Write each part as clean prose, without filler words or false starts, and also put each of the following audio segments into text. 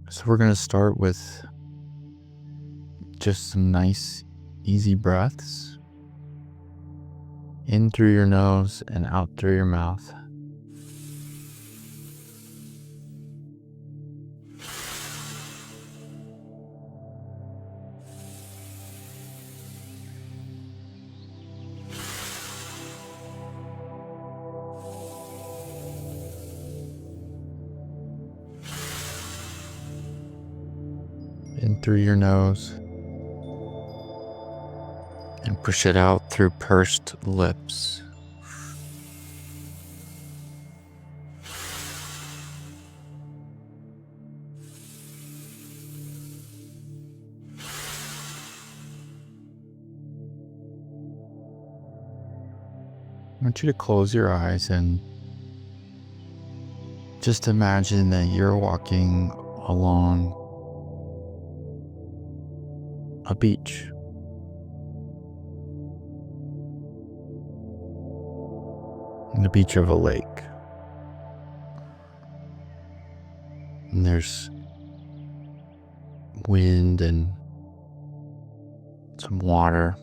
So we're going to start with just some nice, easy breaths in through your nose and out through your mouth. In through your nose and push it out through pursed lips. I want you to close your eyes and just imagine that you're walking along a beach. The beach of a lake. And there's wind and some water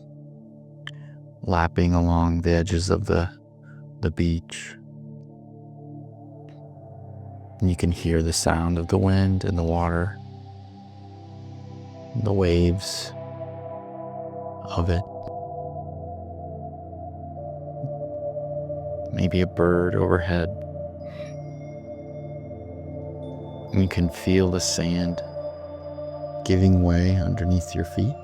lapping along the edges of the beach. And you can hear the sound of the wind and the water, the waves of it. Maybe a bird overhead. And you can feel the sand giving way underneath your feet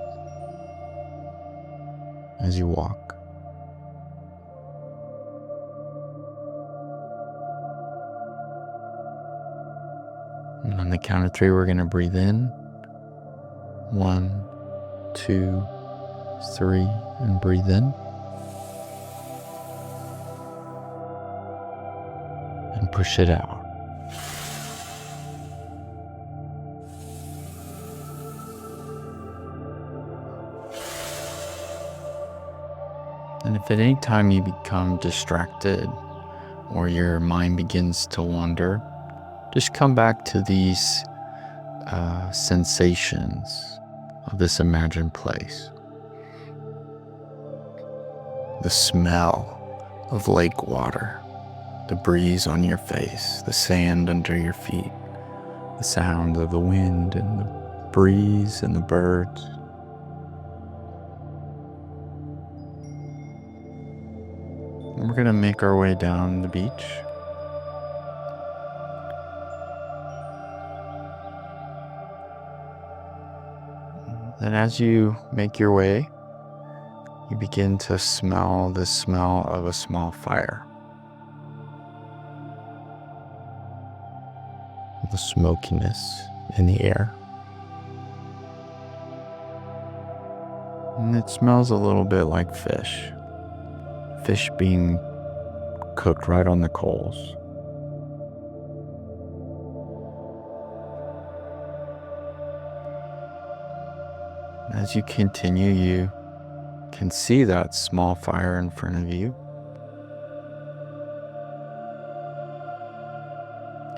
as you walk. And on the count of 3, we're going to breathe in. 1, 2, 3, and breathe in. And push it out. And if at any time you become distracted or your mind begins to wander, just come back to these sensations of this imagined place. The smell of lake water, the breeze on your face, the sand under your feet, the sound of the wind and the breeze and the birds. And we're going to make our way down the beach. And as you make your way, you begin to smell the smell of a small fire. The smokiness in the air. And it smells a little bit like fish. Fish being cooked right on the coals. As you continue, you can see that small fire in front of you.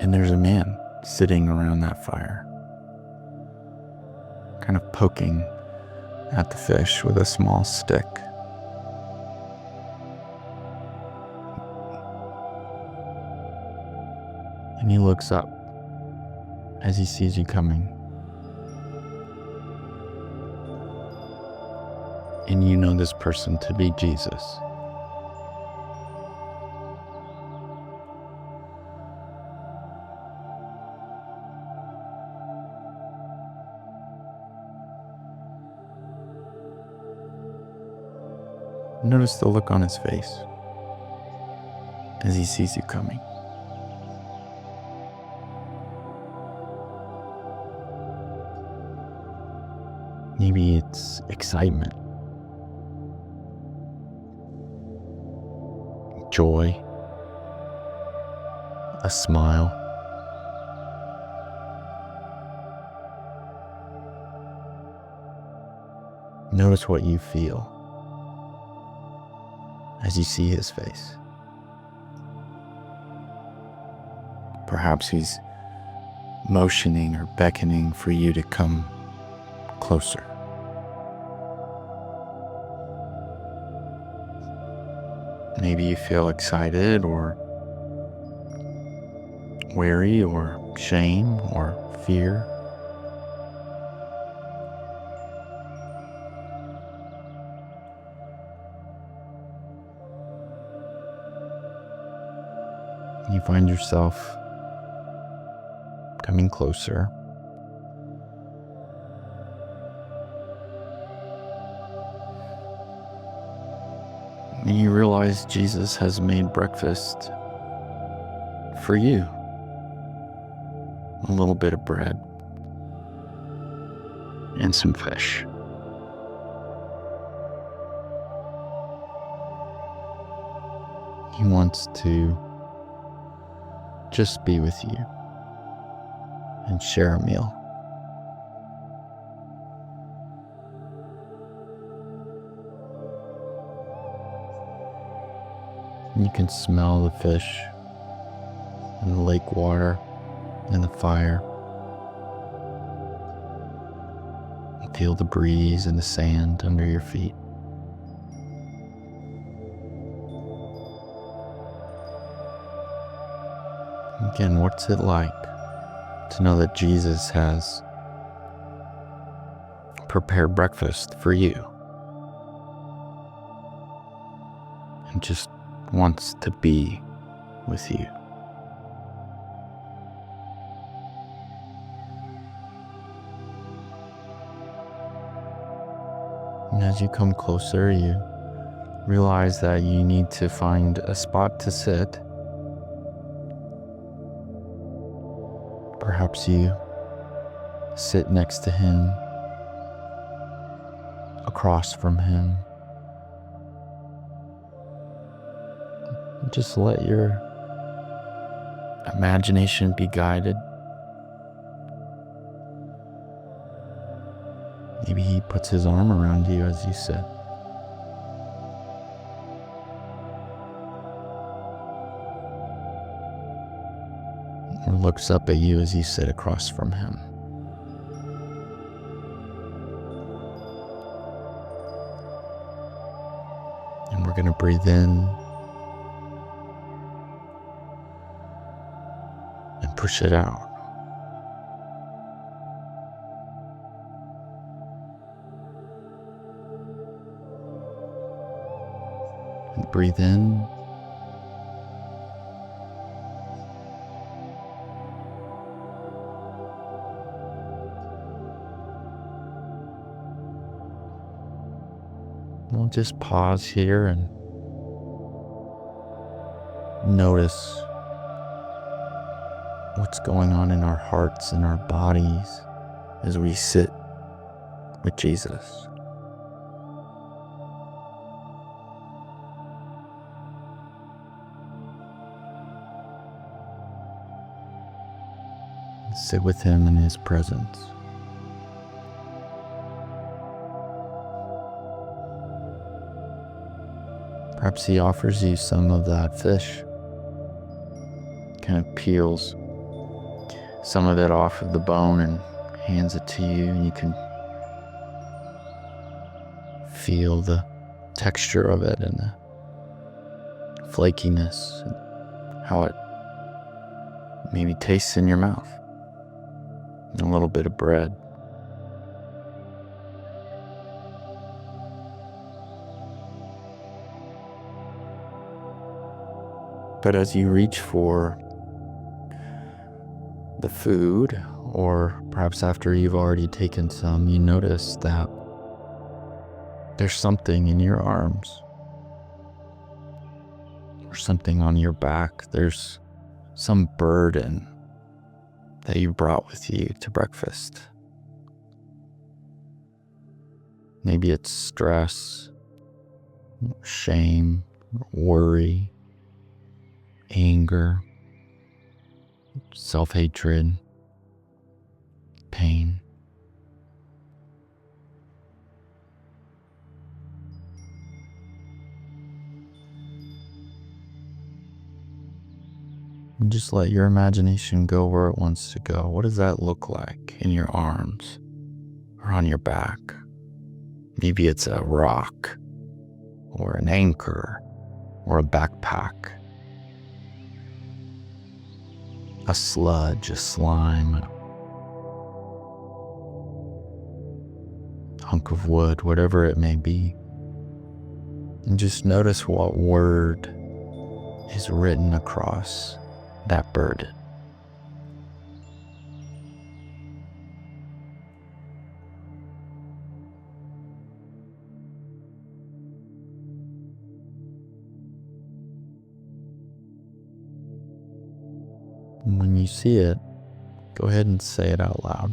And there's a man sitting around that fire, kind of poking at the fish with a small stick. And he looks up as he sees you coming. And you know this person to be Jesus. Notice the look on his face as he sees you coming. Maybe it's excitement, joy, a smile. Notice what you feel as you see his face. Perhaps he's motioning or beckoning for you to come closer. Maybe you feel excited or wary or shame or fear. You find yourself coming closer. And you realize Jesus has made breakfast for you. A little bit of bread and some fish. He wants to just be with you and share a meal. You can smell the fish and the lake water and the fire. And feel the breeze and the sand under your feet. Again, what's it like to know that Jesus has prepared breakfast for you and just wants to be with you? And as you come closer, you realize that you need to find a spot to sit. Perhaps you sit next to him, across from him. Just let your imagination be guided. Maybe he puts his arm around you as you sit. Or looks up at you as you sit across from him. And we're going to breathe in and push it out. And breathe in. We'll just pause here and notice what's going on in our hearts and our bodies as we sit with Jesus. Sit with him in his presence. Perhaps he offers you some of that fish. Kind of peels some of it off of the bone and hands it to you, and you can feel the texture of it and the flakiness and how it maybe tastes in your mouth. And a little bit of bread. But as you reach for the food, or perhaps after you've already taken some, you notice that there's something in your arms or something on your back. There's some burden that you brought with you to breakfast. Maybe it's stress, shame, worry, anger, self-hatred, pain. And just let your imagination go where it wants to go. What does that look like in your arms or on your back? Maybe it's a rock or an anchor or a backpack, a sludge, a slime, a hunk of wood, whatever it may be. And just notice what word is written across that burden. And when you see it, go ahead and say it out loud.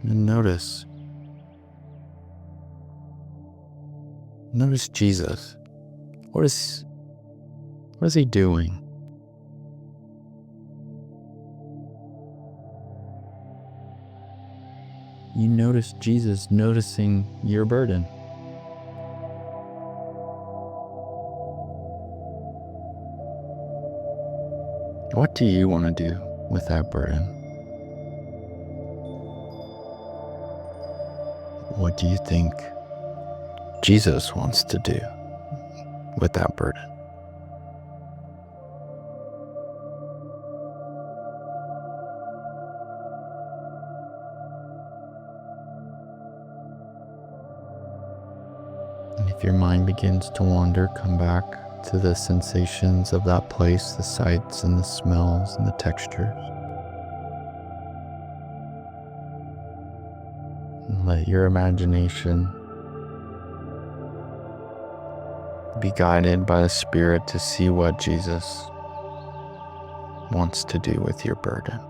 And notice Jesus. What is he doing? You notice Jesus noticing your burden. What do you want to do with that burden? What do you think Jesus wants to do with that burden? And if your mind begins to wander, come back to the sensations of that place, the sights and the smells and the textures. And let your imagination be guided by the Spirit to see what Jesus wants to do with your burden.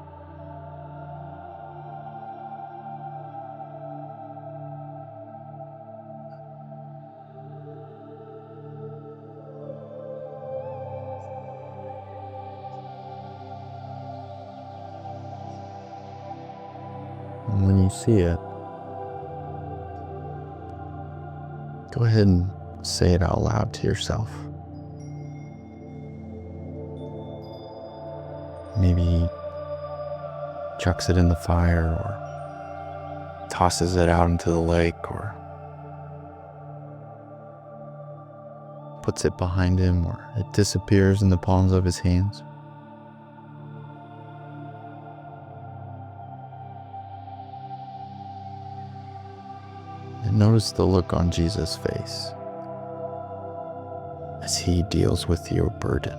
And when you see it, go ahead and say it out loud to yourself. Maybe he chucks it in the fire or tosses it out into the lake or puts it behind him or it disappears in the palms of his hands. And notice the look on Jesus' face as he deals with your burden.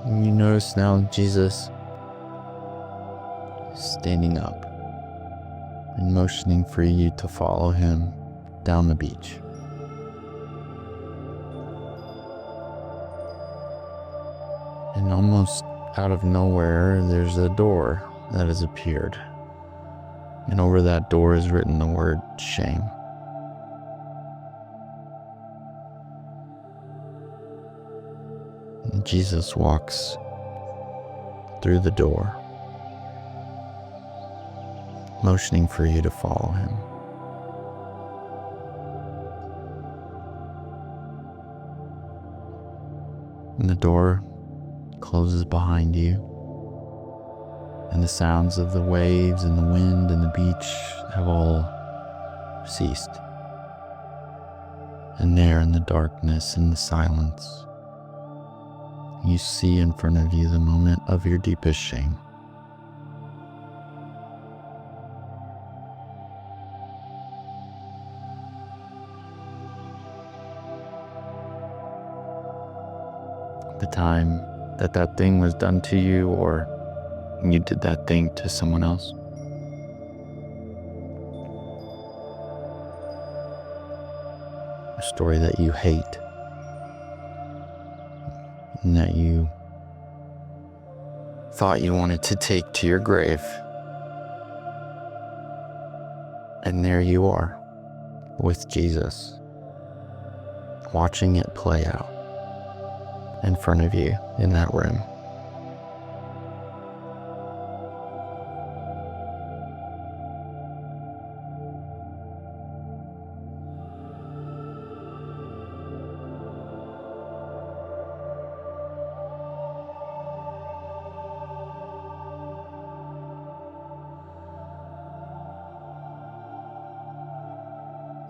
And you notice now Jesus is standing up and motioning for you to follow him down the beach. And almost out of nowhere, there's a door that has appeared. And over that door is written the word shame. And Jesus walks through the door, motioning for you to follow him. And the door closes behind you, and the sounds of the waves and the wind and the beach have all ceased. And there in the darkness and the silence, you see in front of you the moment of your deepest shame. The time that that thing was done to you, or you did that thing to someone else? A story that you hate and that you thought you wanted to take to your grave. And there you are with Jesus, watching it play out in front of you in that room.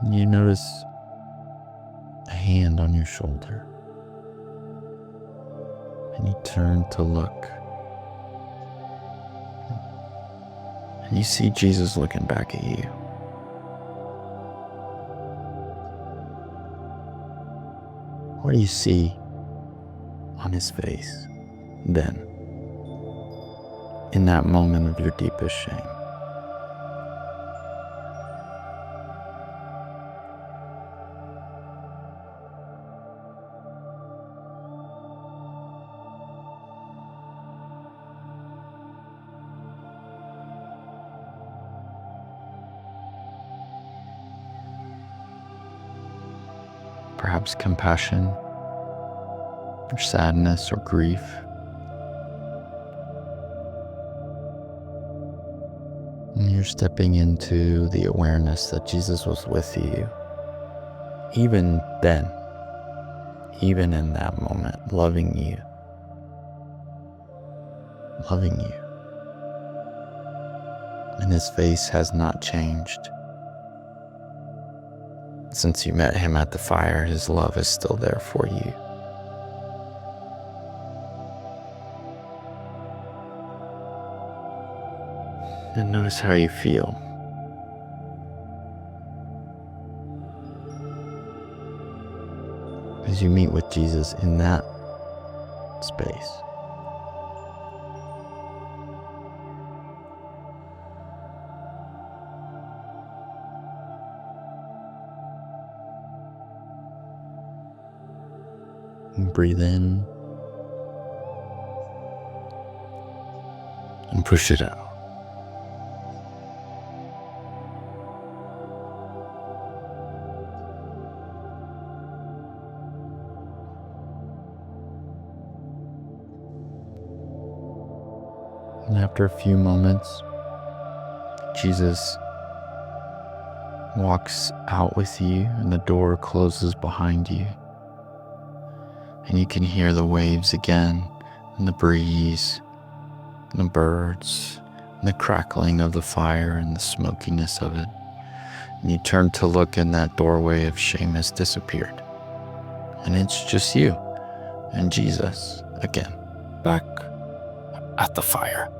You notice a hand on your shoulder, and you turn to look, and you see Jesus looking back at you. What do you see on his face then, in that moment of your deepest shame? Perhaps compassion, or sadness, or grief. And you're stepping into the awareness that Jesus was with you, even then, even in that moment, loving you. And his face has not changed. Since you met him at the fire, his love is still there for you. And notice how you feel. As you meet with Jesus in that space. And breathe in and push it out. And after a few moments, Jesus walks out with you and the door closes behind you. And you can hear the waves again, and the breeze, and the birds, and the crackling of the fire and the smokiness of it. And you turn to look, and that doorway of shame has disappeared. And it's just you and Jesus again, back at the fire.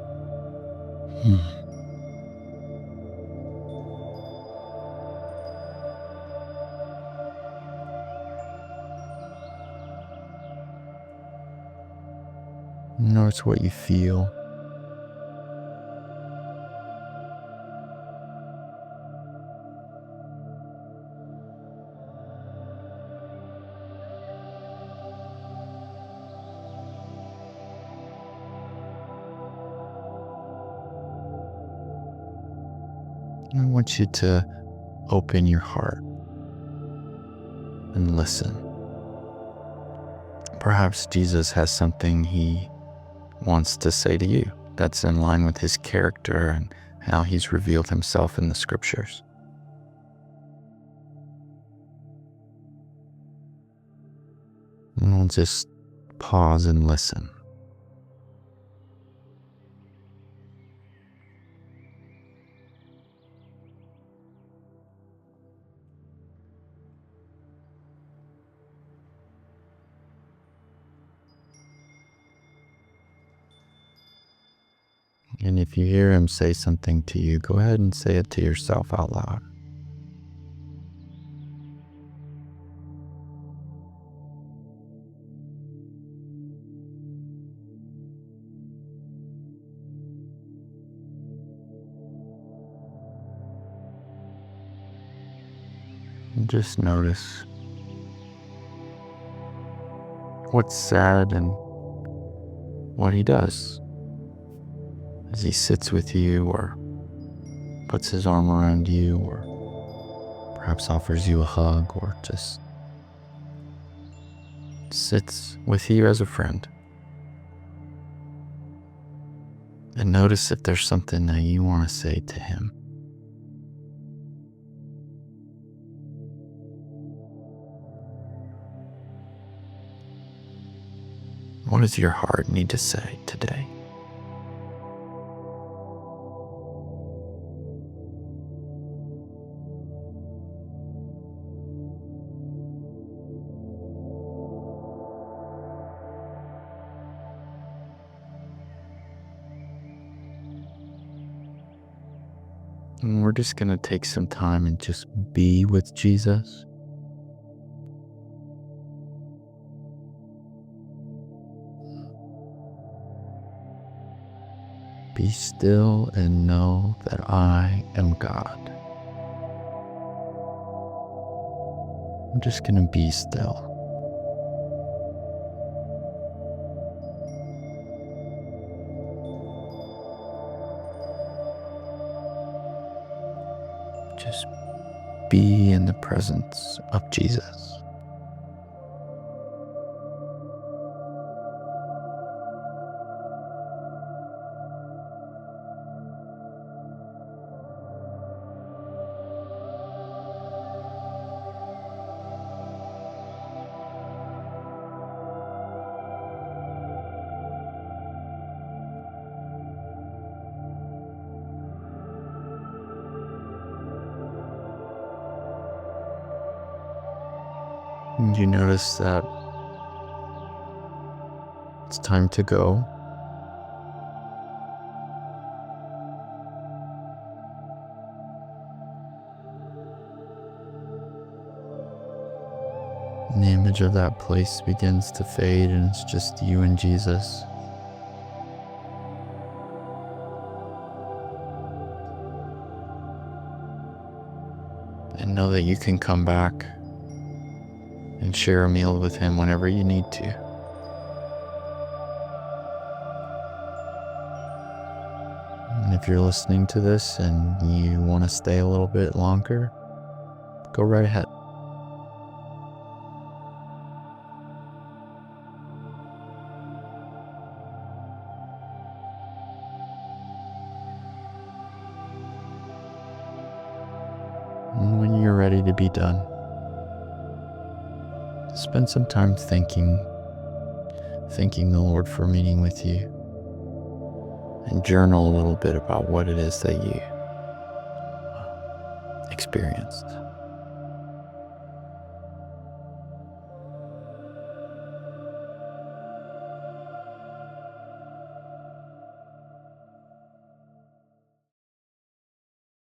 Notice what you feel. I want you to open your heart and listen. Perhaps Jesus has something he wants to say to you that's in line with his character and how he's revealed himself in the scriptures. And we'll just pause and listen. And if you hear him say something to you, go ahead and say it to yourself out loud. And just notice what's said and what he does as he sits with you or puts his arm around you or perhaps offers you a hug or just sits with you as a friend. And notice if there's something that you want to say to him. What does your heart need to say today? And we're just going to take some time and just be with Jesus. Be still and know that I am God. I'm just going to be still. Just be in the presence of Jesus. And you notice that it's time to go. And the image of that place begins to fade, and it's just you and Jesus. And know that you can come back and share a meal with him whenever you need to. And if you're listening to this and you want to stay a little bit longer, go right ahead. And when you're ready to be done, spend some time thanking the Lord for meeting with you, and journal a little bit about what it is that you experienced.